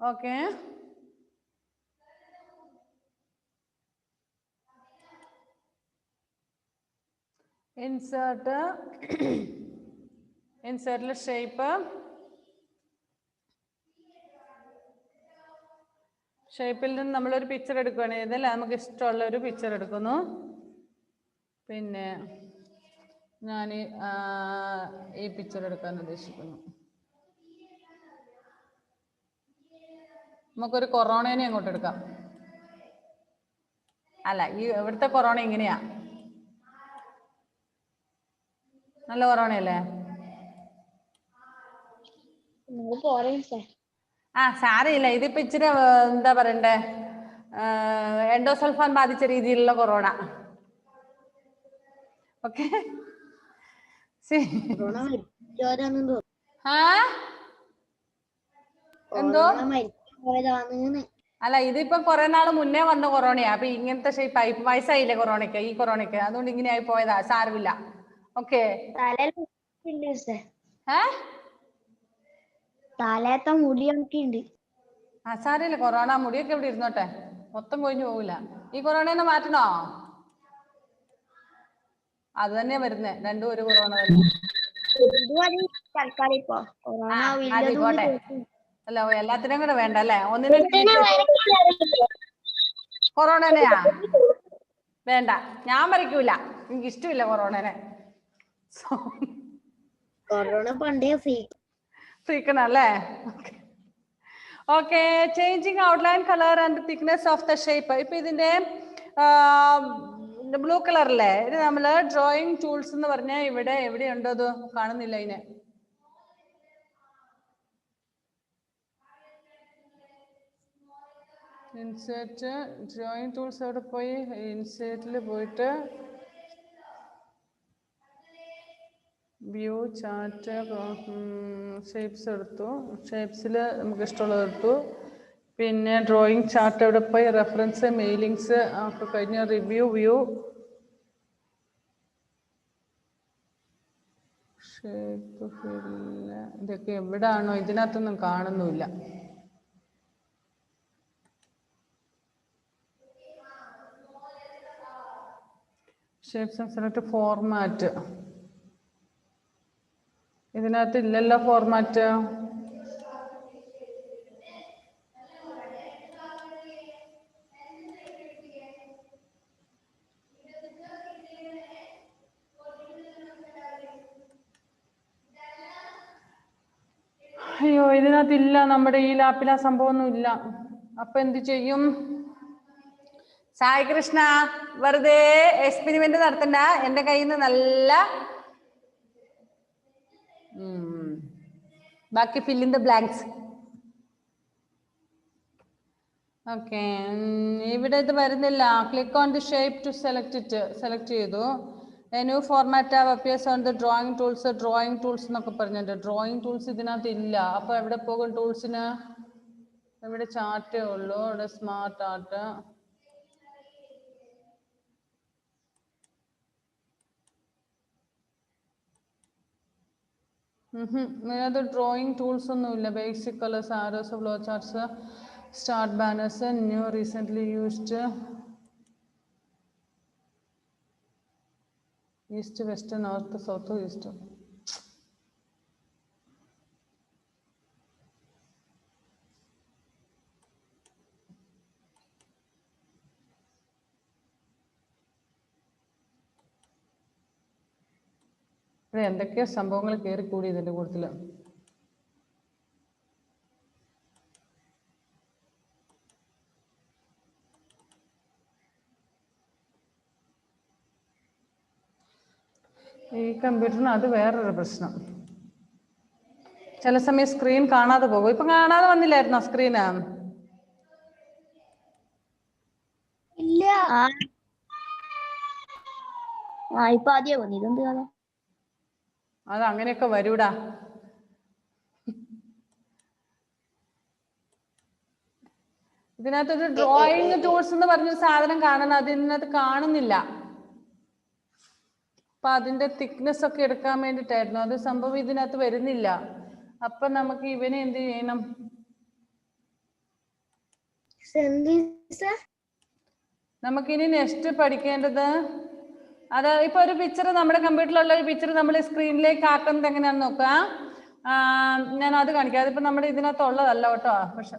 Okay. Insert insert shape. ഷേപ്പിൽ നിന്ന് നമ്മളൊരു പിക്ചർ എടുക്കുകയാണ്. ഇതല്ല നമുക്ക് ഇഷ്ടമുള്ള ഒരു പിക്ചർ എടുക്കുന്നു. പിന്നെ ഞാൻ ഈ പിക്ചർ എടുക്കാൻ ഉദ്ദേശിക്കുന്നു. നമുക്കൊരു കൊറോണേനെ അങ്ങോട്ട് എടുക്കാം. അല്ല, ഈ ഇവിടുത്തെ കൊറോണ ഇങ്ങനെയാ. നല്ല കൊറോണയല്ലേ? സാരമില്ല. ഇതിപ്പോ ഇച്ചിരി എന്താ പറയണ്ടേ, എൻഡോസൾഫാൻ ബാധിച്ച രീതിയിലുള്ള കൊറോണ. ഓക്കെ. എന്തോ? അല്ല, ഇതിപ്പോ കുറെ നാൾ മുന്നേ വന്ന കൊറോണയാ. അപ്പൊ ഇങ്ങനത്തെ ഷേപ്പായി. വയസ്സായില്ലേ കൊറോണയ്ക്ക്, ഈ കൊറോണയ്ക്ക്. അതുകൊണ്ട് ഇങ്ങനെ ആയി പോയതാ. സാരമില്ല. ഓക്കെ. തലേത്ത മുടിയൊക്കെ ഉണ്ട്. സാരമില്ല, കൊറോണ മുടിയൊക്കെ ഇവിടെ ഇരുന്നോട്ടെ, മൊത്തം കൊഴിഞ്ഞു പോകില്ല. ഈ കൊറോണ മാറ്റണോ? അത് തന്നെയാ വരുന്നേ, രണ്ടും ഒരു കൊറോണ തന്നെ. ആയിക്കോട്ടെ. അല്ല, എല്ലാത്തിനും കൂടെ വേണ്ട അല്ലേ? ഒന്നിനും കൊറോണ തന്നെയാ വേണ്ട. ഞാൻ വരയ്ക്കൂല, എനിക്ക് ഇഷ്ടമില്ല കൊറോണനെ. കൊറോണ പണ്ടേ ഫ്രീക്കണല്ലേ? Okay. Changing outline colour and thickness of the shape. ഇപ്പൊ ഇതിന്റെ ബ്ലൂ കളറല്ലേ? ഇത് നമ്മള് ഡ്രോയിങ് ടൂൾസ് എന്ന് പറഞ്ഞാൽ ഇവിടെ എവിടെയുണ്ടോ അത് കാണുന്നില്ല. ഇതിനെ ഇൻസേർട്ട് ഡ്രോയിങ് ടൂൾസ് അവിടെ പോയി ഇൻസേർട്ടിൽ പോയിട്ട് വ്യൂ ചാർട്ട് ഷേപ്സ് എടുത്തു. ഷേപ്സിൽ നമുക്ക് ഇഷ്ടമുള്ളത് എടുത്തു. പിന്നെ ഡ്രോയിങ് ചാർട്ട് എവിടെ പോയി, റെഫറൻസ്, മെയിലിങ്സ് ഒക്കെ കഴിഞ്ഞ റിവ്യൂ, വ്യൂ, ഷേപ്പ്, ഫില്ല്, ഇതൊക്കെ എവിടാണോ? ഇതിനകത്തൊന്നും കാണുന്നില്ല. Shapes and select format. ഇതിനകത്ത് ഇല്ലല്ലോ ഫോർമാറ്റ്. അയ്യോ, ഇതിനകത്തില്ല. നമ്മുടെ ഈ ലാപ്പിൽ ആ സംഭവമൊന്നും ഇല്ല. അപ്പൊ എന്ത് ചെയ്യും? സായി കൃഷ്ണ, വെറുതെ എക്സ്പെരിമെന്റ് നടത്തണ്ട. എന്റെ കയ്യിൽ നിന്ന് നല്ല ബാക്കി fill in the blanks. Okay. ഇവിടെ ഇത് വരുന്നില്ല. Click on the shape to select it. Select ചെയ്തു. A new format tab appears on the drawing tools. Drawing tools എന്നൊക്കെ പറഞ്ഞിട്ട് ഡ്രോയിങ് ടൂൾസ് ഇതിനകത്ത് ഇല്ല. അപ്പൊ എവിടെ പോകും ടൂൾസിന്? ഇവിടെ ചാർട്ടേ ഉള്ളൂ. ഇവിടെ സ്മാർട്ട് ആർട്ട്. ഇതിനകത്ത് ഡ്രോയിങ് ടൂൾസ് ഒന്നുമില്ല. Basic colours, arrows, flow charts, start banners, new, recent used, east, west, north, south, east. ഇവിടെ എന്തൊക്കെയോ സംഭവങ്ങൾ കയറിക്കൂടി ഇതിന്റെ കൂട്ടത്തില്. ഈ കമ്പ്യൂട്ടറിന് അത് വേറൊരു പ്രശ്നം. ചില സമയം സ്ക്രീൻ കാണാതെ പോകും. ഇപ്പൊ കാണാതെ വന്നില്ലായിരുന്നോ സ്ക്രീന്? ഇല്ല. ഇപ്പൊ ആദ്യം വന്നു. ഇതെന്ത് കഥ? അത് അങ്ങനെയൊക്കെ വരൂടാ. ഇതിനകത്തൊരു ഡ്രോയിങ് ടൂൾസ് എന്ന് പറഞ്ഞൊരു സാധനം കാണണം, അത് ഇതിനകത്ത് കാണുന്നില്ല. അപ്പൊ അതിന്റെ തിക്നെസ് ഒക്കെ എടുക്കാൻ വേണ്ടിട്ടായിരുന്നു, അത് സംഭവം ഇതിനകത്ത് വരുന്നില്ല. അപ്പൊ നമുക്ക് ഇവനെ എന്ത് ചെയ്യണം? നമുക്കിനി നെക്സ്റ്റ് പഠിക്കേണ്ടത് അത് ഇപ്പൊ ഒരു പിക്ചർ നമ്മുടെ കമ്പ്യൂട്ടറിലുള്ള ഒരു പിക്ചർ നമ്മൾ സ്ക്രീനിലേക്ക് ആക്കുന്നത് എങ്ങനെയാണെന്ന് നോക്കുക. ഞാൻ അത് കാണിക്കാം. അതിപ്പോ നമ്മുടെ ഇതിനകത്തുള്ളതല്ല കേട്ടോ. പക്ഷെ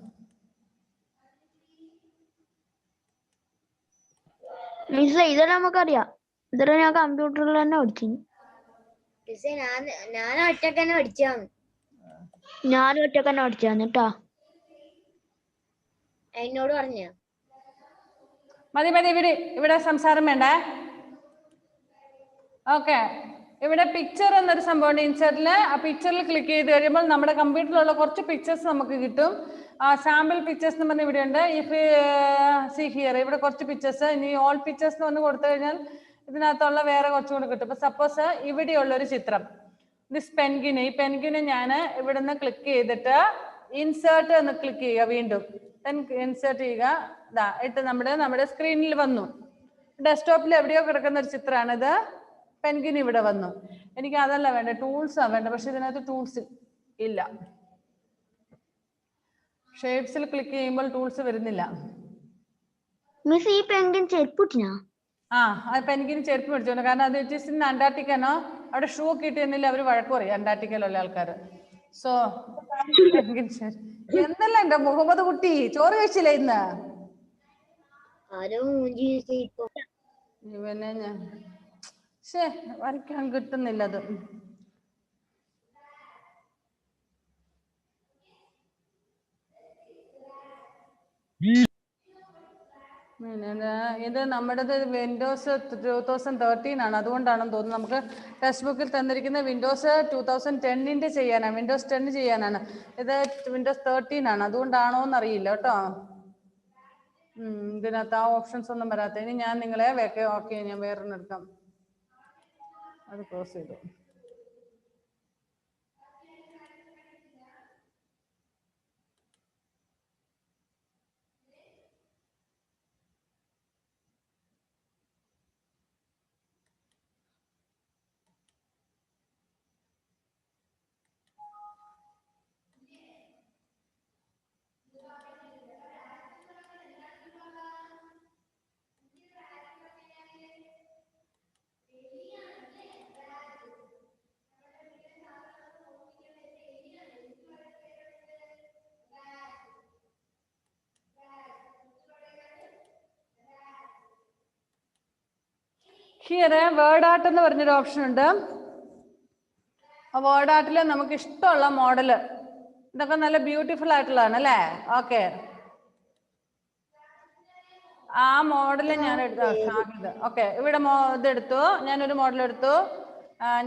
ഇത് നമുക്കറിയാം, ഇതൊരു ഞാൻ കമ്പ്യൂട്ടറിൽ തന്നെ പഠിച്ചു. ഞാൻ ഒറ്റക്ക് തന്നെ പഠിച്ചാണ് കേട്ടോ. എന്നോട് പറഞ്ഞ മതി ഇവിടെ സംസാരം വേണ്ടേ. ഓക്കെ, ഇവിടെ പിക്ചർ എന്നൊരു സംഭവമുണ്ട് ഇൻസെർട്ടിൽ. ആ പിക്ചറിൽ ക്ലിക്ക് ചെയ്ത് കഴിയുമ്പോൾ നമ്മുടെ കമ്പ്യൂട്ടറിലുള്ള കുറച്ച് പിക്ചേഴ്സ് നമുക്ക് കിട്ടും. സാമ്പിൾ പിക്ചേഴ്സ് എന്ന് പറഞ്ഞ ഇവിടെ ഉണ്ട്. ഇഫ് സി ഹിയർ, ഇവിടെ കുറച്ച് പിക്ചേഴ്സ്. ഇനി ഓൾ പിക്ചേഴ്സ് എന്ന് പറഞ്ഞ് കൊടുത്തു കഴിഞ്ഞാൽ ഇതിനകത്തുള്ള വേറെ കുറച്ചും കൂടെ കിട്ടും. ഇപ്പൊ സപ്പോസ് ഇവിടെയുള്ള ഒരു ചിത്രം, ദിസ് പെൻഗിന്, ഈ പെൻഗിന് ഞാൻ ഇവിടെ നിന്ന് ക്ലിക്ക് ചെയ്തിട്ട് ഇൻസേർട്ട് എന്ന് ക്ലിക്ക് ചെയ്യുക. വീണ്ടും ഇൻസേർട്ട് ചെയ്യുക. ഇതാ ഇട്ട് നമ്മുടെ സ്ക്രീനിൽ വന്നു. ഡെസ്ക്ടോപ്പിൽ എവിടെയോ കിടക്കുന്ന ഒരു ചിത്രമാണിത്. പെൻഗിൻ ഇവിടെ വന്നു. എനിക്ക് അതല്ല വേണ്ട, ടൂൾസാണ് വേണ്ട. പക്ഷെ ഇതിനകത്ത് ടൂൾസ് ഇല്ല. ഷേപ്സിൽ ക്ലിക്ക് ചെയ്യുമ്പോൾ ടൂൾസ് വരുന്നില്ല. മിസ്, ഈ പെൻഗിൻ ചെരുപ്പിട്ടിനാ? ആ, അത് പെൻഗിന് ചെരുപ്പ് മേടിച്ചോണ്ട്. കാരണം അത് ഇറ്റ് ഈസ് ഇൻ അന്റാർട്ടിക്കനോ, അവിടെ ഷൂ കിട്ടിയെന്നില്ല അവർ വഴക്ക് പറയും അന്റാർട്ടിക്കയിലുള്ള ആൾക്കാർ. സോ പെൻഗിൻ എന്തല്ല എന്റെ മുഹമ്മദ് കുട്ടി, ചോറ് കഴിച്ചില്ലേ ഇന്ന്? ഇവനെ ഞാൻ വരയ്ക്കാൻ കിട്ടുന്നില്ല അത്. ഇത് നമ്മുടേത് വിൻഡോസ് 2013 ആണ്, അതുകൊണ്ടാണെന്ന് തോന്നുന്നു. നമുക്ക് ടെക്സ്റ്റ് ബുക്കിൽ തന്നിരിക്കുന്ന വിൻഡോസ് 2010 ചെയ്യാനാണ്, വിൻഡോസ് 10 ചെയ്യാനാണ്. ഇത് വിൻഡോസ് 13 ആണ്, അതുകൊണ്ടാണോ എന്നറിയില്ല കേട്ടോ. ഇതിനകത്ത് ആ ഓപ്ഷൻസ് ഒന്നും വരാത്ത. ഇനി ഞാൻ നിങ്ങളെ ഓക്കെ, ഞാൻ വേറൊന്നും എടുക്കാം. അത് ക്ലോസ് ചെയ്തു. ഹിയർ വേർഡ് ആർട്ട് എന്ന് പറഞ്ഞൊരു ഓപ്ഷൻ ഉണ്ട്. ആ വേർഡ് ആർട്ടിൽ നമുക്ക് ഇഷ്ടമുള്ള മോഡല്, ഇതൊക്കെ നല്ല ബ്യൂട്ടിഫുൾ ആയിട്ടുള്ളതാണ് അല്ലേ. ഓക്കെ, ആ മോഡല് ഞാൻ എടുത്തു. ഓക്കെ, ഇവിടെ ഇതെടുത്തു, ഞാനൊരു മോഡൽ എടുത്തു.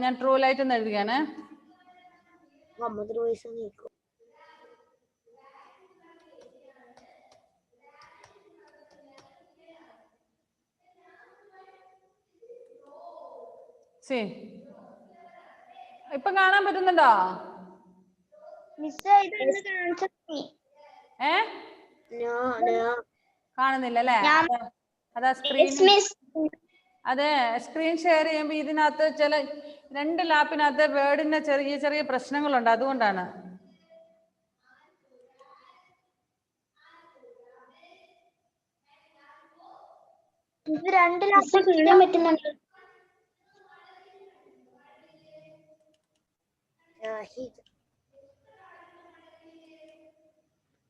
ഞാൻ ട്രൂ ലൈറ്റ് എന്ന് എഴുതുകയാണ്. ഇപ്പൊ കാണാൻ പറ്റുന്നുണ്ടോ? കാണുന്നില്ല അല്ലേ? അതാ സ്ക്രീൻ. അതെ, സ്ക്രീൻ ഷെയർ ചെയ്യുമ്പോ ഇതിനകത്ത് ചില 2 ലാപ്പിനകത്ത് വേർഡിന് ചെറിയ ചെറിയ പ്രശ്നങ്ങളുണ്ട്, അതുകൊണ്ടാണ്.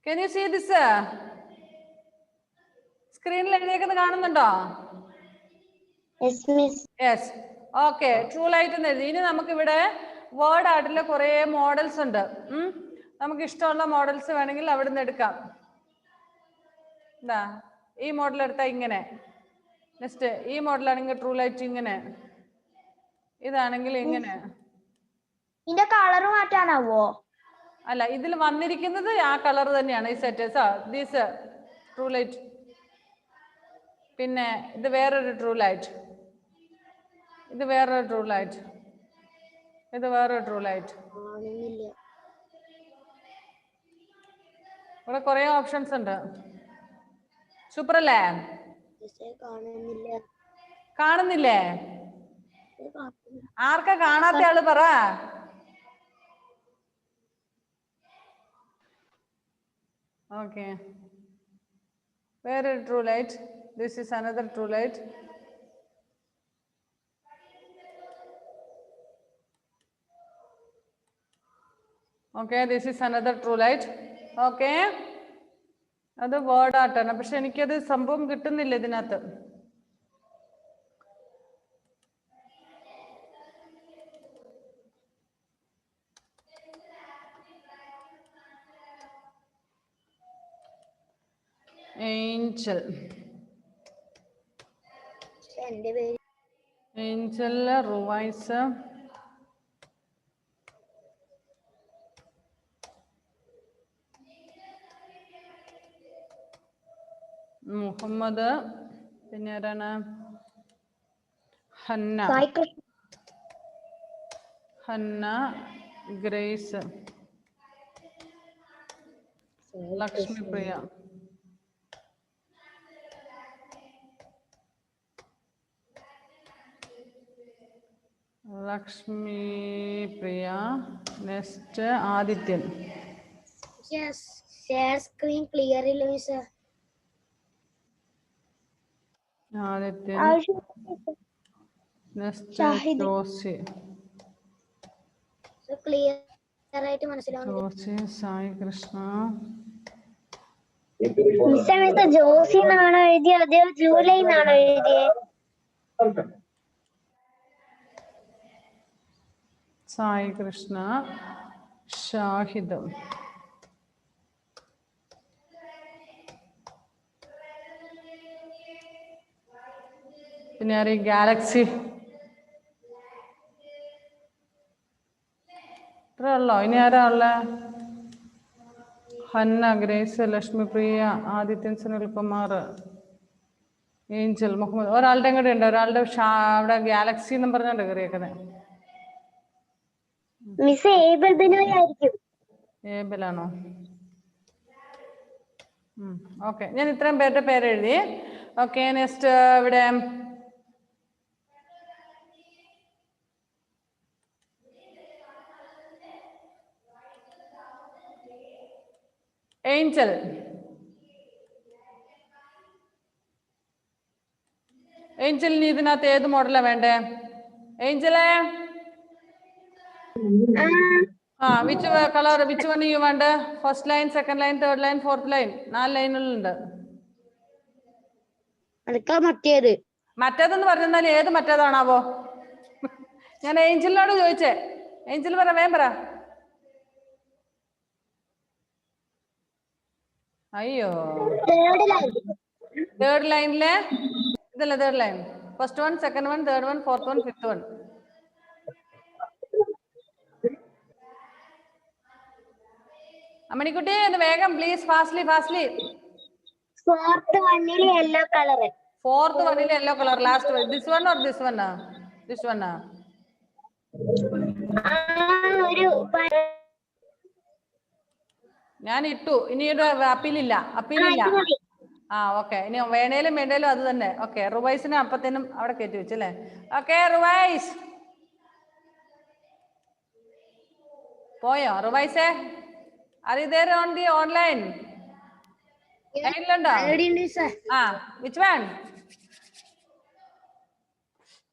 Can you see this? സ്ക്രീനിൽ എഴുതിയേക്കുന്നത് കാണുന്നുണ്ടോ? യെസ്. ഓക്കെ, ട്രൂ ലൈറ്റ് എന്ന് എഴുതി. ഇനി നമുക്ക് ഇവിടെ വേർഡ് ആർട്ടിലെ കുറെ മോഡൽസ് ഉണ്ട്. നമുക്ക് ഇഷ്ടമുള്ള മോഡൽസ് വേണമെങ്കിൽ അവിടെ നിന്ന് എടുക്കാം. എന്താ ഈ മോഡൽ എടുത്താൽ ഇങ്ങനെ, നെക്സ്റ്റ് ഈ മോഡലാണെങ്കിൽ ട്രൂ ലൈറ്റ് ഇങ്ങനെ, ഇതാണെങ്കിൽ ഇങ്ങനെ. ഇതിന്റെ കളർ മാറ്റാനാവോ? അല്ല, ഇതിൽ വന്നിരിക്കുന്നത് ആ കളർ തന്നെയാണ്. ഈ സെറ്റേഴ്സ് ദീസ് ട്രൂ ലൈറ്റ്. പിന്നെ ഇത് വേറൊരു ട്രൂ ലൈറ്റ്, ഇത് വേറൊരു ട്രൂ ലൈറ്റ്, ഇത് വേറൊരു ട്രൂ ലൈറ്റ്. ഇവിടെ കുറെ ഓപ്ഷൻസ് ഉണ്ട്. സൂപ്പർ അല്ലേ? കാണുന്നില്ലേ? ആർക്കാ കാണാത്ത ആള് പറ. Okay. Where is true light? This is another true light. Okay, this is another true light. Okay. അത് വേർഡ് ആട്ടാണ്, പക്ഷെ എനിക്കത് സംഭവം കിട്ടുന്നില്ല ഇതിനകത്ത്. ഏഞ്ചൽ, ഏഞ്ചൽ, റുവൈസ്, മുഹമ്മദ്, പിന്നെ ആരാണ്? Hanna, Hanna, Grace, Lakshmi Priya, Lakshmi Priya. Next Adithyan. Share screen clear ഇല്ല miss. Adithyan. Next Josy. Clear ആയിട്ട് മനസ്സിലാവുന്നില്ല. ജോസി, സായി കൃഷ്ണ. ജോസി എന്നാണോ എഴുതിയത്? ജൂലൈ എന്നാണോ എഴുതിയത്? സായി കൃഷ്ണ, ഷാഹിദ്. പിന്നെ ആര്? ഗാലക്സി. ഇത്ര ഉള്ളോ? ഇനി ആരാ ഉള്ളേ? ഹന്ന, ഗ്രേസ്, ലക്ഷ്മി പ്രിയ, ആദിത്യൻ, സുനിൽകുമാർ, ഏഞ്ചൽ, മുഹമ്മദ്. ഒരാളുടെ കൂടെ ഉണ്ട്, ഒരാളുടെ അവിടെ ഗാലക്സി എന്നും പറഞ്ഞോണ്ട് കയറിയേക്കുന്നത്. ഏബലാണോ? ഓക്കെ, ഞാൻ ഇത്രയും പേരുടെ പേര് എഴുതി. ഓക്കെ, നെക്സ്റ്റ് ഇവിടെ ഏഞ്ചൽ. ഏഞ്ചലിന് ഇതിനകത്ത് ഏത് മോഡലാ വേണ്ടേ? ഏഞ്ചലേ, which colour, which one you വേണ്ട? First line, second line, third line, fourth line, 4 ലൈനുകളുണ്ട്. മറ്റേത് മറ്റേതെന്ന് പറഞ്ഞാൽ ഏത് മറ്റേതാണാവോ? ഞാൻ ഏഞ്ചലിനോട് ചോദിച്ചേ. ഏഞ്ചൽ പറ, വേം പറ. അയ്യോ, തേർഡ് ലൈനിലെ ഇതല്ല third line. First one, second one, third one, fourth one, fifth one. Ammanikutty ഒന്ന് വേഗം പ്ലീസ്, ഫാസ്റ്റ്ലി ഫാസ്റ്റ്ലി. ഫോർത്ത് വണ്ണിൽ യെല്ലോ കളർ. ഫോർത്ത് വണ്ണിൽ yellow colour. Last this one or this one? This one. ഞാൻ ഇട്ടു. ഇനിയൊരു അപ്പീലില്ല, അപ്പീലില്ല. ഓക്കെ, ഇനി വേണേലും വേണ്ടേലും അത് തന്നെ. ഓക്കെ, റുവൈസിനെ അപ്പത്തേനും അവിടെ കയറ്റി വെച്ചല്ലേ. ഓക്കെ, റുവൈസ് പോയോ? റുവൈസേ, are you there on the online? ലൈനിലുണ്ടോ? Which one?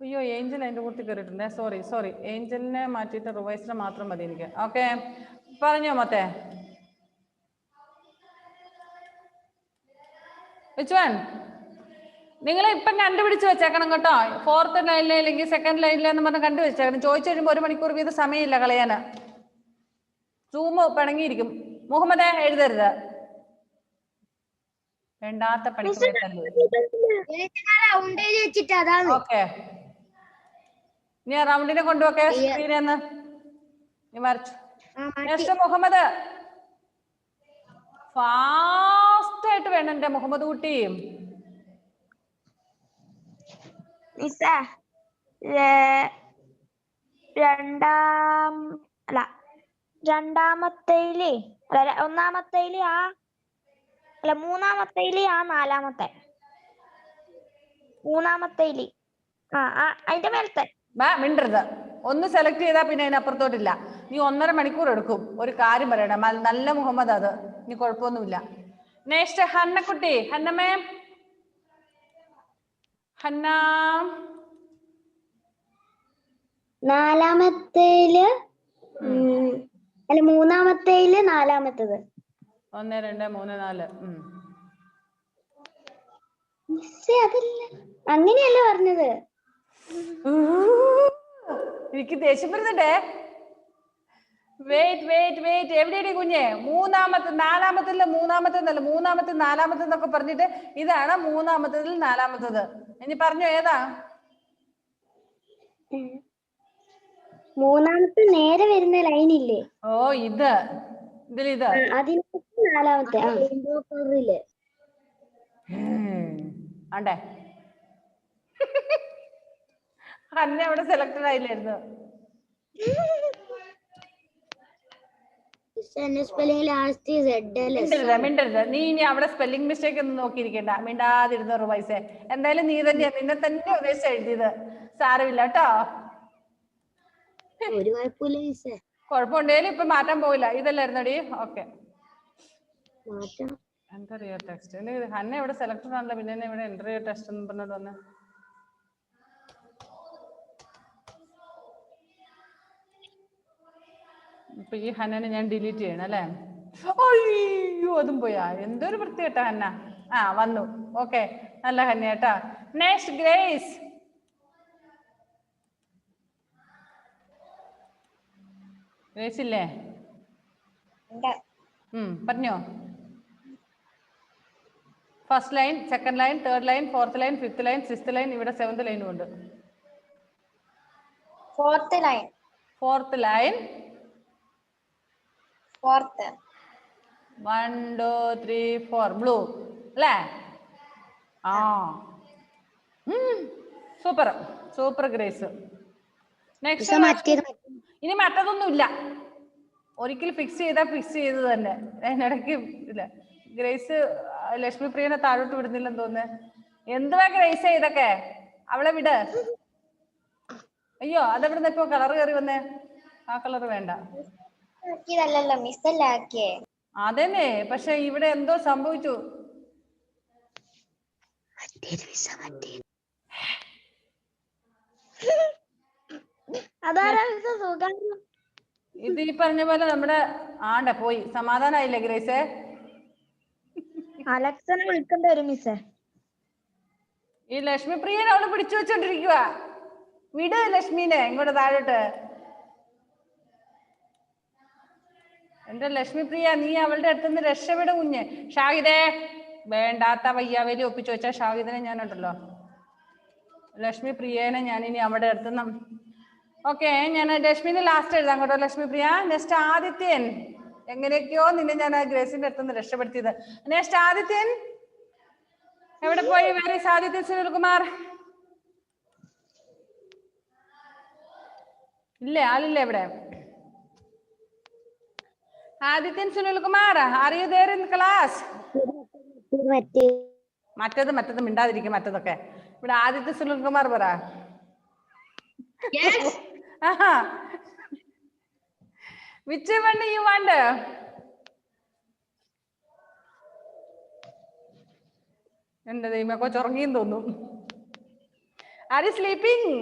അയ്യോ, ഏഞ്ചൽ അതിൻ്റെ കൂട്ടത്തിൽ കയറിയിട്ടുണ്ട്. സോറി, ഏഞ്ചലിനെ മാറ്റിയിട്ട് റുവൈസിനെ മാത്രം മതി എനിക്ക്. ഓക്കെ, പറഞ്ഞോ മൊത്തേ. Which one? നിങ്ങൾ ഇപ്പം കണ്ടുപിടിച്ച് വെച്ചേക്കണം കേട്ടോ. ഫോർത്ത് ലൈനിലെ അല്ലെങ്കിൽ സെക്കൻഡ് ലൈനിലെന്ന് പറഞ്ഞ് കണ്ടുവെച്ചേക്കണം. ചോദിച്ചു കഴിയുമ്പോൾ 1 മണിക്കൂർ വീതം സമയമില്ല കളയാന്. സൂമ് പിണങ്ങിയിരിക്കും. മുഹമ്മദേ, എഴുതരുത്. വേണ്ടാത്ത പണിക്ക്. ഓക്കെ, ഇനി റൗണ്ടിനെ കൊണ്ടുപോക്കെ സ്ക്രീനെന്ന്. നീ മറിച്ചു. നെക്സ്റ്റ് മുഹമ്മദ്. ഫാസ്റ്റ് ആയിട്ട് വേണം എന്റെ മുഹമ്മദ് കുട്ടി. രണ്ടാമത്തേല് ഒന്നാമത്തേല് അല്ല മൂന്നാമത്തേല് ആ നാലാമത്തെ മൂന്നാമത്തേല് അതിന്റെ മേലത്തെ മിണ്ടരുത്. ഒന്ന് സെലക്ട് ചെയ്താൽ പിന്നെ അതിനപ്പുറത്തോട്ടില്ല. നീ 1.5 മണിക്കൂർ എടുക്കും ഒരു കാര്യം പറയണം. നല്ല മുഹമ്മദ് അത്, നീ കുഴപ്പമൊന്നുമില്ല. നെക്സ്റ്റ് ഹന്നക്കുട്ടി. ഹന്നമ്മേ, ഹന്ന. നാലാമത്തേല് അല്ല മൂന്നാമത്തേല് നാലാമത്തത്. 1 2 3 4. അതല്ല, അങ്ങനെയല്ല പറഞ്ഞത്. എനിക്ക് ദേഷ്യം വരുന്നുണ്ടേ. വെയിറ്റ് എവിടെയാണ് കുഞ്ഞെ? നാലാമത്തേതിൽ മൂന്നാമത്തെ നാലാമത്തെ എന്നൊക്കെ പറഞ്ഞിട്ട് ഇതാണ് മൂന്നാമത്തേതിൽ നാലാമത്തത്. ഇനി പറഞ്ഞോ, ഏതാ? മൂന്നാമത്തെ നേരെ വരുന്ന ലൈനില്ലേ? ഓ, ഇതിലിത് അതിനകത്ത് നാലാമത്തെ. ആണ്ടേ. അന്നെ അവിടെ സെലക്ടഡ് ആയില്ലായിരുന്നു. മിണ്ടരുത്. നീ ഇനി അവിടെ സ്പെല്ലിംഗ് മിസ്റ്റേക്ക് ഒന്നും നോക്കിയിരിക്കണ്ട. മിണ്ടാതിരുന്ന വയസ്സേ. എന്തായാലും നീ തന്നെയാ, നിന്നെ തന്നെ ഉദ്ദേശിച്ച് എഴുതിയത്. സാരമില്ല കേട്ടോ. ഒരു കുഴപ്പമില്ല മിസ്സേ. കുഴപ്പമുണ്ടേലും ഇപ്പൊ മാറ്റാൻ പോയില്ല. ഇതല്ലായിരുന്നടി. Okay, interview text. ഹന്നെ ഇവിടെ സെലക്ടഡ് ആണല്ലോ, പിന്നെ ഇവിടെ ഇന്റർവ്യൂ ടെസ്റ്റ് എന്ന് പറഞ്ഞിട്ട് വന്ന്. ഇപ്പൊ ഈ ഹന്നനെ ഞാൻ ഡിലീറ്റ് ചെയ്യണം അല്ലേ? അയ്യോ, അതും പോയാ. എന്തൊരു വൃത്തികെട്ട ഹന്ന. വന്നു. ഓക്കെ, നല്ല ഹന്ന കേട്ടാ. Next grace. ഗ്രേസ് ഇല്ലേ? പറഞ്ഞോ. First line, second line, third line, fourth line, fifth line, sixth line, ഇവിടെ 7th ലൈനും ഉണ്ട്. ഫോർത്ത് ലൈൻ 1 2 3 4 ബ്ലൂ അല്ലേ? Super grace. നെക്സ്റ്റ്. ഇനി മറ്റതൊന്നുമില്ല. ഒരിക്കൽ ഫിക്സ് ചെയ്താൽ ഫിക്സ് ചെയ്ത് തന്നെ. അതിനിടയ്ക്ക് ഇല്ല. ഗ്രേസ് ലക്ഷ്മി പ്രിയനെ താഴോട്ട് വിടുന്നില്ലെന്ന് തോന്നുന്നു. എന്തുവാ ഗ്രേസ് ഇതൊക്കെ? അവളെ വിട്. അയ്യോ, അതെവിടുന്ന് ഇപ്പൊ കളർ കയറി വന്നേ? ആ കളർ വേണ്ട. അതന്നെ, പക്ഷെ ഇവിടെ എന്തോ സംഭവിച്ചു. ഇത് ഈ പറഞ്ഞ പോലെ നമ്മുടെ പോയി. സമാധാനായില്ലേ ഗ്രേസേ? അലക്സനെ വിളിക്കേണ്ടി വരും മിസ്സേ. ഈ ലക്ഷ്മി പ്രിയനെ അവള് പിടിച്ചു വെച്ചോണ്ടിരിക്കുക. വിട് ലക്ഷ്മീനെ ഇങ്ങോട്ട് താഴോട്ട്. എന്റെ ലക്ഷ്മി പ്രിയ, നീ അവളുടെ അടുത്തുനിന്ന് രക്ഷപ്പെടും കുഞ്ഞ്. ഷാഹിദേ, വേണ്ടാത്ത വയ്യാവേലി ഒപ്പിച്ചു വെച്ചാൽ ഷാഹിദിനെ ഞാനുണ്ടല്ലോ. ലക്ഷ്മി പ്രിയനെ ഞാൻ ഇനി അവിടെ അടുത്തുനിന്ന്. ഓക്കെ, ഞാൻ ലക്ഷ്മിനെ ലാസ്റ്റ് എഴുതാം കേട്ടോ ലക്ഷ്മി പ്രിയ. നെക്സ്റ്റ് ആദിത്യൻ. എങ്ങനെയൊക്കെയോ നിന്നെ ഞാൻ ആ ഗ്രേസിന്റെ അടുത്തുനിന്ന് രക്ഷപ്പെടുത്തിയത്. നെക്സ്റ്റ് ആദിത്യൻ. എവിടെ പോയി? വേറെ ആദിത്യൻ സുനിൽകുമാർ ഇല്ലേ? ആളില്ലേ ഇവിടെ? Adithyan Sunilkumar, R you there in class? മറ്റത് മിണ്ടാതിരിക്കും. മറ്റതൊക്കെ ഇവിടെ. ആദിത്യ സുനിൽകുമാർ പറ. Which one you want? എന്റെ ദൈവമേ, കൊച്ചുറങ്ങിയെന്ന് തോന്നുന്നു. Are you sleeping?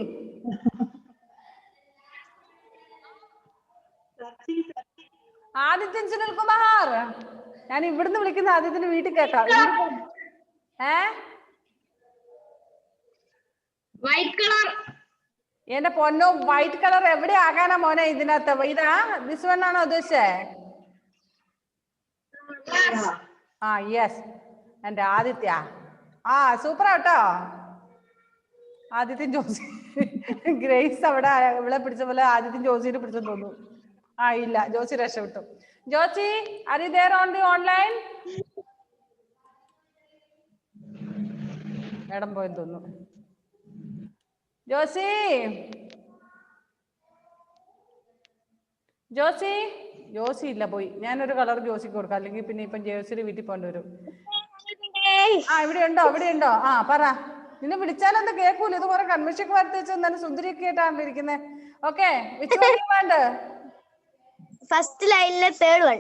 Adithyan Sunilkumar. ഞാൻ ഇവിടുന്ന് വിളിക്കുന്ന ആദിത്യന്റെ വീട്ടിൽ കേൾക്കാം. White colour. എന്റെ പൊന്നോ, വൈറ്റ് കളർ എവിടെ ആകാനാ മോനെ ഇതിനകത്ത്? ഇതാ ദിസ് വൺ ആണോ ഉദ്ദേശിച്ചേ? യെസ്, എന്റെ ആദിത്യ. സൂപ്പർ ആട്ടോ. ആദിത്യൻ ജോസി. ഗ്രേസ് അവിടെ ഇവിടെ പിടിച്ച പോലെ ആദിത്യൻ ജോസിനെ പിടിച്ചെന്ന് തോന്നുന്നു. ഇല്ല, ജോസി രക്ഷപ്പെട്ടു. Josy, R you there on the online? Madam പോയെന്ന് തോന്നുന്നു. ജോസി ഇല്ല, പോയി. ഞാനൊരു കളർ ജോസിക്ക് കൊടുക്കാം, അല്ലെങ്കിൽ പിന്നെ ഇപ്പം ജോസിയുടെ വീട്ടിൽ പോകേണ്ടി വരും. ഇവിടെ ഉണ്ടോ ആ പറ. നിന്നെ വിളിച്ചാലെന്താ കേൾക്കൂല, ഇത് കുറെ കൺമിഷക്ക് വരത്തി വെച്ച് നല്ല സുന്ദരിയൊക്കെ ആയിട്ടാണ് ഇരിക്കുന്നത്. Okay, which one you want? First ലൈനിലെ തേർഡ് വൺ.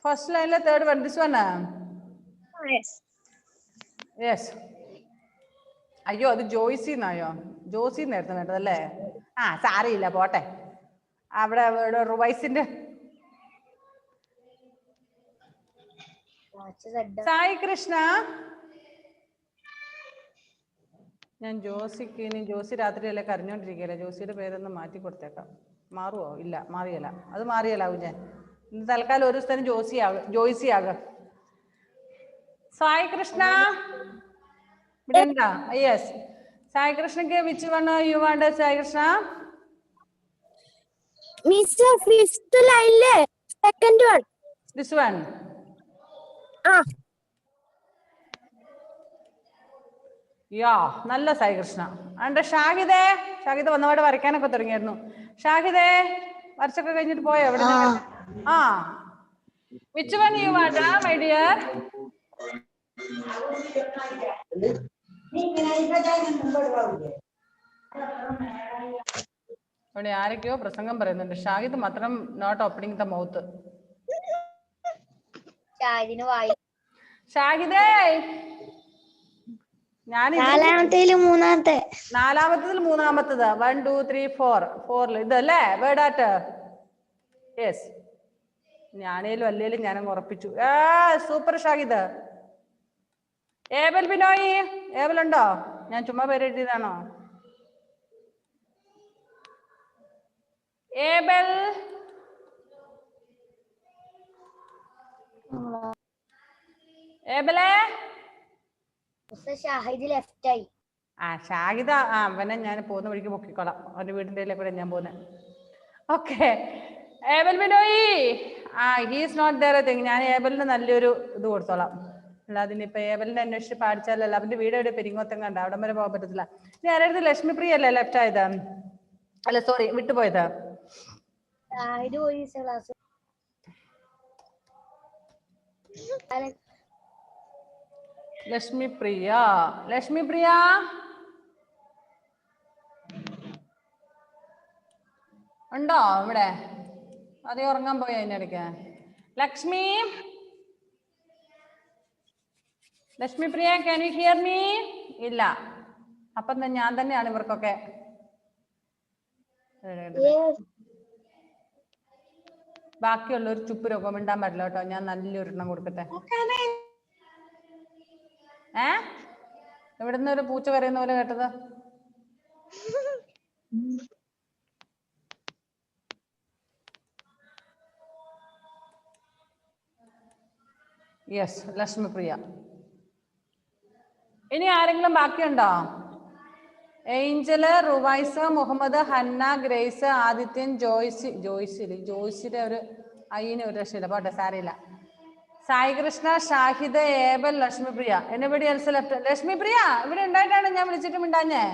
ഫസ്റ്റ് ലൈനിലെ third one, this one. Yes. അയ്യോ, അത് ജോയ്സിന്നായോ? ജോസി നേരത്തെ വേണ്ടതല്ലേ? ആ സാരയില്ല, പോട്ടെ. അവിടെ റിവൈസിന്റെ സായി കൃഷ്ണ. ഞാൻ ജോസിക്ക് ഇനി ജോസി രാത്രിയല്ലേ കരഞ്ഞോണ്ടിരിക്കല്ലേ, ജോസിയുടെ പേരൊന്ന് മാറ്റി കൊടുത്തേക്കാം. മാറുവോ? ഇല്ല, മാറിയല്ല. അത് മാറിയല്ലാവും. ഞാൻ ഇന്ന് തൽക്കാലം ഒരു സ്ഥലം ജോയ്സി ആകും. സായി കൃഷ്ണ ഇവിടെ ഉണ്ടാ? യെസ്. സായി കൃഷ്ണക്ക് which one you want? Sai Krishna mister fifth ലൈനിലെ second one. This one. Yeah, നല്ല സായി കൃഷ്ണ. ആണ്ട് ഷാഹിദേ. ഷാഹിദ വന്നപാട് വരയ്ക്കാനൊക്കെ തുടങ്ങിയായിരുന്നു. ഷാഹിദേ, വരച്ചൊക്കെ കഴിഞ്ഞിട്ട് പോയോ? എവിടെ? ആ, which one you want my dear? ഇവിടെ ആരൊക്കെയോ പ്രസംഗം പറയുന്നുണ്ട്. ഷാഹിദ് മാത്രം നോട്ട് ഓപ്പണിംഗ് ദ മൗത്ത്. ഷാഹിദേ, നാലാമത്തേല് മൂന്നാമത്തെ. നാലാമത്തതിൽ മൂന്നാമത്തത്. 1 2 3 4 4 ഇതല്ലേ വേർഡ് ആറ്റ്? യെസ്. ഞാനേലും അല്ലേലും ഞാനങ്ങ് ഉറപ്പിച്ചു. Super Shahid. Abel Binoy, Abel ഉണ്ടോ? ഞാൻ ചുമ്മാ പേര് എഴുതിയതാണോ? ഏബൽ, ഏബലേ. ഷാഹിദ് ലെഫ്റ്റ് ആയി. ഷാഹിദ. അവനെ ഞാൻ പോകുന്ന വഴിക്ക് പൊക്കിക്കോളാം. അവന്റെ വീടിന്റെ കൂടെ ഞാൻ പോകുന്നത്. Okay. Abel Binoy, he's not there. ഞാൻ ഏബലിന് നല്ലൊരു ഇത് കൊടുത്തോളാം. അല്ലാതെ ഇനിയിപ്പൊ ഏബലിനെ അന്വേഷിച്ച് പാടിച്ചാലല്ല. അവന്റെ വീട് എവിടെ? പെരിങ്ങോത്തം കണ്ട, അവിടെ വരെ പോകാൻ പറ്റത്തില്ല. ഇനി ആരായിരുന്നു? ലക്ഷ്മിപ്രിയ അല്ലേ ലെഫ്റ്റ് ആയത്? അല്ല സോറി, വിട്ടുപോയത്. ലക്ഷ്മിപ്രിയ. ലക്ഷ്മിപ്രിയ ഉണ്ടോ ഇവിടെ? അതേ ഉറങ്ങാൻ പോയി അതിനിടയ്ക്ക്. Lakshmi, Lakshmipriya, can you here me? ഇല്ല. അപ്പം ഞാൻ തന്നെയാണ് ഇവർക്കൊക്കെ. ബാക്കിയുള്ളവർ ചുപ്പ് രോഗം മിണ്ടാൻ പാടില്ല കേട്ടോ. ഞാൻ നല്ലൊരെണ്ണം കൊടുക്കട്ടെ. ഇവിടുന്ന് ഒരു പൂച്ച കരയുന്ന പോലെ കേട്ടത്. യെസ്, ലക്ഷ്മിപ്രിയ. ഇനി ആരെങ്കിലും ബാക്കിയുണ്ടോ? ഏഞ്ചല്, റുവൈസ, മുഹമ്മദ്, ഹന്ന, ഗ്രേസ്, ആദിത്യൻ, ജോയ്സിന്റെ ഒരു അയ്യന് ഒരു രക്ഷയില്ല. പോട്ടെ, സാരയില്ല. Sai Krishna, Shahid, Abel, Lakshmipriya. Anybody else left? Lakshmipriya ഇവിടെ ഉണ്ടായിട്ടാണ് ഞാൻ വിളിച്ചിട്ട് മിണ്ടാഞ്ഞേ.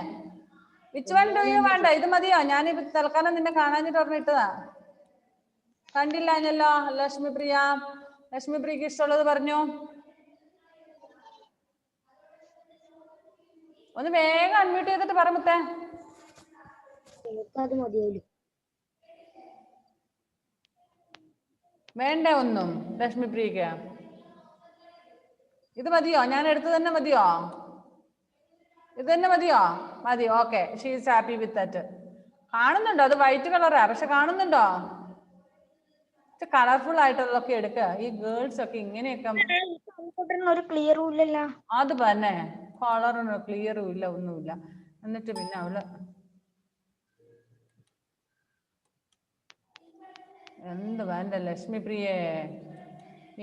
Which one do you want? ഇത് മതിയോ? ഞാനിപ്പോ തൽക്കാലം നിന്നെ കാണാഞ്ഞിട്ട് ഓർമ്മ ഇട്ടതാ. കണ്ടില്ലാഞ്ഞല്ലോ ലക്ഷ്മിപ്രിയ. ലക്ഷ്മിപ്രിയക്ക് ഇഷ്ടമുള്ളത് പറഞ്ഞു. ഒന്ന് വേഗം അൺമ്യൂട്ട് ചെയ്തിട്ട് പറ മുത്തേ. വേണ്ടേ ഒന്നും ലക്ഷ്മിപ്രിയക്ക്? ഇത് മതിയോ? ഞാൻ എടുത്തു തന്നെ മതിയോ? ഇത് തന്നെ മതിയോ? മതി. Okay, she is happy with that. കാണുന്നുണ്ടോ? അത് വൈറ്റ് കളറാ, പക്ഷെ കാണുന്നുണ്ടോ? കളർഫുൾ ആയിട്ടുള്ളതൊക്കെ എടുക്ക. ഈ ഗേൾസ് ഒക്കെ ഇങ്ങനെയൊക്കെ. ഒരു ക്ലിയറും ഇല്ലല്ലോ. അത് തന്നെ, കളറും ക്ലിയറും ഇല്ല, ഒന്നുമില്ല. എന്നിട്ട് പിന്നെ അവള് എന്ത് വേണ്ട ലക്ഷ്മിപ്രിയേ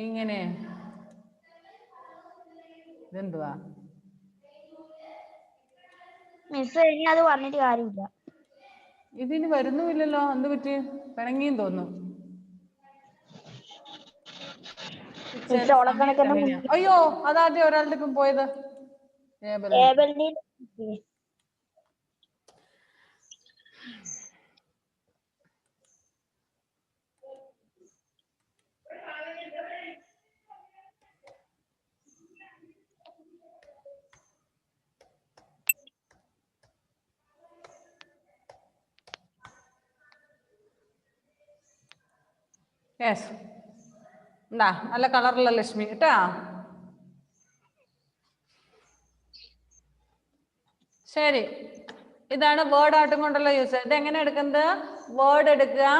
ഇങ്ങനെ? ഇതെന്തുവാ മിസ്? ഇനി അത് പറഞ്ഞിട്ട് കാര്യമില്ല. ഇതിന് വരുന്നുമില്ലല്ലോ. എന്ത് പറ്റി? പിണങ്ങിയും തോന്നുന്നു. അയ്യോ, അതാദ്യം ഒരാളുടെ ഇപ്പം പോയത്. യെസ്, എന്താ നല്ല കളറുള്ള ലക്ഷ്മി കേട്ടാ. ശരി, ഇതാണ് വേർഡ് ആയിട്ടും കൊണ്ടുള്ള യൂസ്. ഇത് എങ്ങനെ എടുക്കുന്നത്? വേർഡ് എടുക്കുക,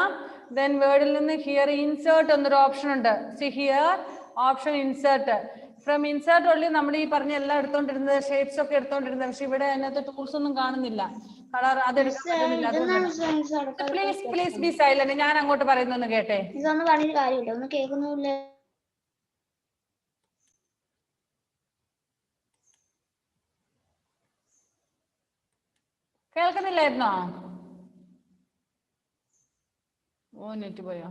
ദെൻ വേർഡിൽ നിന്ന് ഹിയർ ഇൻസേർട്ട് എന്നൊരു ഓപ്ഷൻ ഉണ്ട്. C here option insert. From insert ഉള്ളിൽ നമ്മൾ ഈ പറഞ്ഞ എല്ലാം എടുത്തോണ്ടിരുന്നത്, ഷേപ്സ് ഒക്കെ എടുത്തോണ്ടിരുന്നത്. പക്ഷെ ഇവിടെ അതിനകത്ത് ടൂൾസ് ഒന്നും കാണുന്നില്ല. കളർ അത് എടുക്കാൻ പറ്റുന്നില്ല. Please please be silent. ഞാൻ അങ്ങോട്ട് പറയുന്നൊന്ന് കേട്ടെ. ഇതൊന്നും പറഞ്ഞിട്ട് കാര്യമില്ല, ഒന്നും കേൾക്കുന്നില്ല. കേൾക്കുന്നില്ലായിരുന്നോ? ഓ നെറ്റ് പോയോ?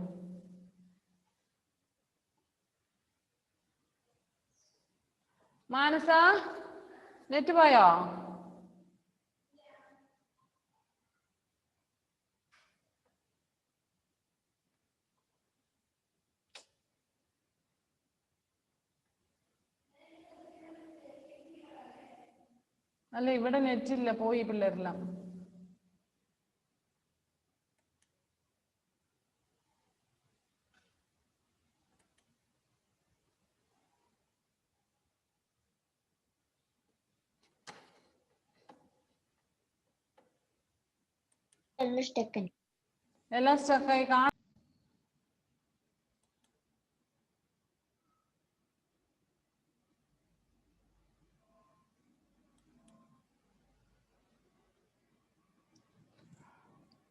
മാനസ നെറ്റ് പോയോ? അല്ല ഇവിടെ നെറ്റ് ഇല്ല, പോയി പിള്ളേരെല്ലാം. എല്ലാം സ്റ്റക്കായി കാണാം.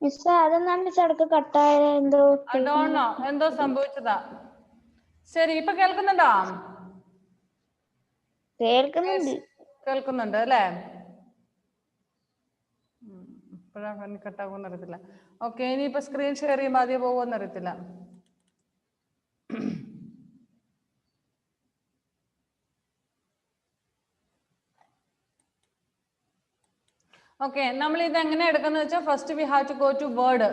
മിസ് അതെന്താ മിസ് ഇടക്ക് കട്ടായ? എന്തോ സംഭവിച്ചതാ. ശരി, ഇപ്പൊ കേൾക്കുന്നുണ്ടോ? കേൾക്കുന്നുണ്ട് അല്ലേ? ഇപ്പോഴാണ് കട്ടാകുമെന്ന് അറിയത്തില്ല. ഓക്കെ, ഇനിയിപ്പോ സ്ക്രീൻ ഷെയർ ചെയ്യുമ്പോൾ ആദ്യം പോകുമെന്ന് അറിയത്തില്ല. ഓക്കെ, നമ്മൾ ഇത് എങ്ങനെ എടുക്കുന്ന വെച്ചാൽ first we have to go to word.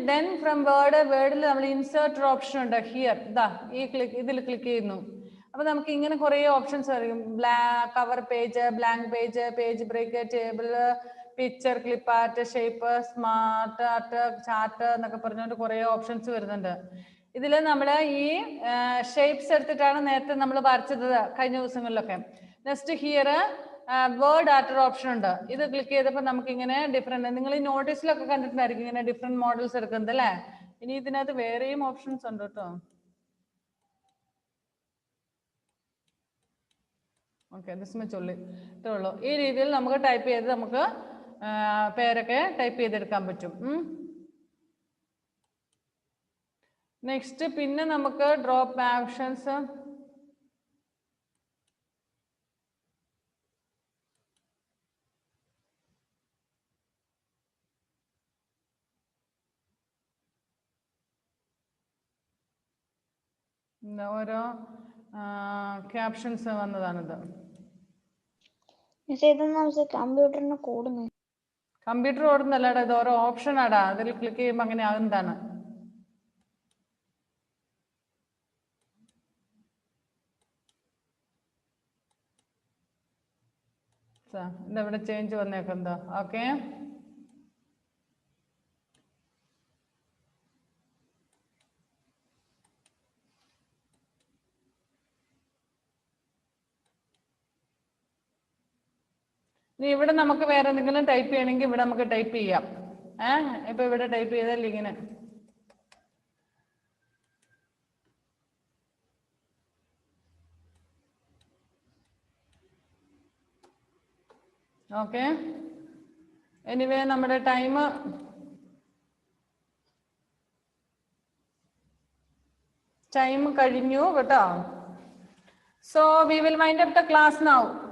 Then from വേർഡിൽ നമ്മൾ ഇൻസേർട്ട് ഓപ്ഷൻ ഉണ്ട്. ഹിയർ ഇതാ ഇതിൽ ക്ലിക്ക് ചെയ്യുന്നു. അപ്പൊ നമുക്ക് ഇങ്ങനെ കുറെ ഓപ്ഷൻസ് ആയിരിക്കും. Cover page, blank page, page break, table, picture, clip art, shape, smart art, chart എന്നൊക്കെ പറഞ്ഞുകൊണ്ട് കുറെ ഓപ്ഷൻസ് വരുന്നുണ്ട്. ഇതിൽ നമ്മൾ ഈ ഷേപ്സ് എടുത്തിട്ടാണ് നേരത്തെ നമ്മൾ വരച്ചത് കഴിഞ്ഞ ദിവസങ്ങളിലൊക്കെ. നെക്സ്റ്റ് ഹിയർ വേർഡ് ആർട്ടർ ഓപ്ഷൻ ഉണ്ട്. ഇത് ക്ലിക്ക് ചെയ്തപ്പോൾ നമുക്ക് ഇങ്ങനെ ഡിഫറെന്റ്, നിങ്ങൾ ഈ നോട്ടീസിലൊക്കെ കണ്ടിട്ടുണ്ടായിരിക്കും ഇങ്ങനെ ഡിഫറെന്റ് മോഡൽസ് എടുക്കുന്നത് അല്ലേ? ഇനി ഇതിനകത്ത് വേറെയും ഓപ്ഷൻസ് ഉണ്ട് കേട്ടോ. ഓക്കെ, ദിസ്മച്ചുള്ളി ഇത്രേ ഉള്ളൂ. ഈ രീതിയിൽ നമുക്ക് ടൈപ്പ് ചെയ്ത് നമുക്ക് പേരൊക്കെ ടൈപ്പ് ചെയ്തെടുക്കാൻ പറ്റും. നെക്സ്റ്റ് പിന്നെ നമുക്ക് ഡ്രോപ്പ് ആക്ഷൻസ്. ഓരോ ക്യാപ്ഷൻസ് വന്നതാണിത്. കമ്പ്യൂട്ടറിന് കൂടുന്നു. കമ്പ്യൂട്ടർ ഓടുന്നല്ലടാ, ഇത് ഓരോ ഓപ്ഷൻ ആടാ. അതിൽ ക്ലിക്ക് ചെയ്യുമ്പോൾ അങ്ങനെ ആകുന്നതാണ്. ഇതെവിടെ ചേഞ്ച് വന്നേക്കുന്നോ? ഓക്കെ, ഇനി ഇവിടെ നമുക്ക് വേറെ എന്തെങ്കിലും ടൈപ്പ് ചെയ്യണമെങ്കിൽ ഇവിടെ നമുക്ക് ടൈപ്പ് ചെയ്യാം. ഇപ്പൊ ഇവിടെ ടൈപ്പ് ചെയ്താൽ ഇങ്ങനെ ഓക്കെ. എനിവേ നമ്മുടെ ടൈം കഴിഞ്ഞു കേട്ടോ. So we will wind up the class now.